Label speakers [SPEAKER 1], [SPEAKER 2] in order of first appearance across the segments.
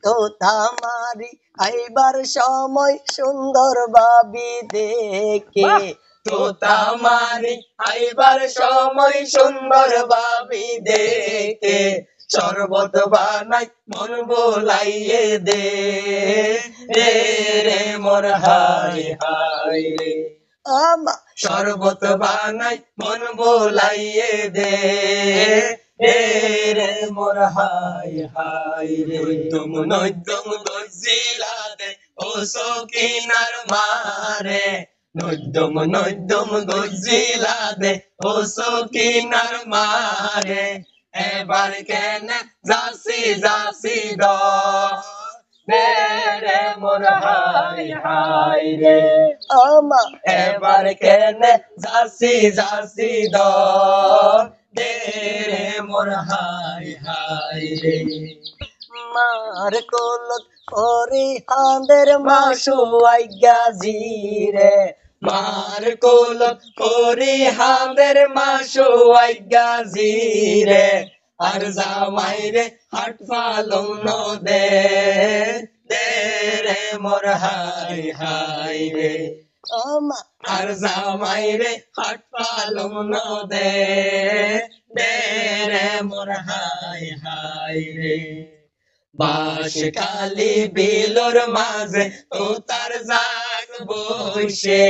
[SPEAKER 1] তোতা মারি আইবার সময় সুন্দর ভাবি দেখে
[SPEAKER 2] তোতা মারি আইবার সময় সুন্দর ভাবি দেখে শরবত বানাই মন বোলাইয়ে দে রে রে মোর হাই হাই রে
[SPEAKER 1] আমা
[SPEAKER 2] শরবত বানাই মন বোলাইয়ে দে রে মোর হাই হাই রে নৈদম গজিলা দে ও সকিনার মারে নৈদম গজিলা দে ও সকিনার মারে এবার কেন যাসি দ রে মোর হাই হাই রে
[SPEAKER 1] আমা
[SPEAKER 2] এবার কেন যাসি দ রে মোর হাই হাই রে
[SPEAKER 1] মার কোলত করি হাঁদের মাসু আইগাজি রে
[SPEAKER 2] মার কোল করি হাঁদের মাসু আইগাজি রে আর জামাই রে হাট ফালং ন দে রে মোর হাই হাই রে
[SPEAKER 1] আমা
[SPEAKER 2] আর জামাই রে হাট পালং ন দে রে মোর হাই হাই রে বাস কালি বিলর মাঝে তো তার জাগ বসে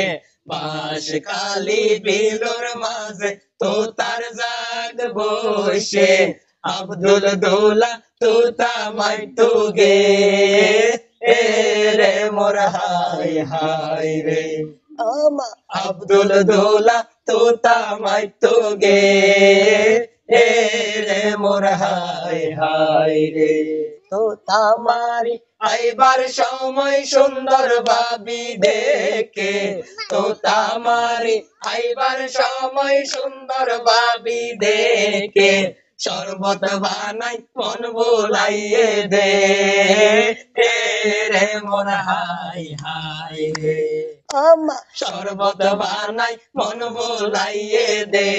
[SPEAKER 2] বাস কালি বিলর মাঝে তো তার জাগ বসে আব্দুল দৌলা তোতা মাই তো গে রে মোর হাই হাই রে
[SPEAKER 1] আমা
[SPEAKER 2] আব্দুল দৌলা তোতা মাই তো গে রে মোর হাই হাই রে
[SPEAKER 1] তোতা
[SPEAKER 2] মারি আইবার সময় সুন্দর ভাবি দেখে তোতা মারি আইবার সময় সুন্দর ভাবি দেখে শরবত বানাই মন বোলাইয়ে দে রে মোর হাই হাই রে
[SPEAKER 1] আমা
[SPEAKER 2] শরবত বানাই মন বোলাইয়ে দে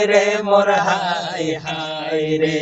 [SPEAKER 2] রে মোর হাই হাই রে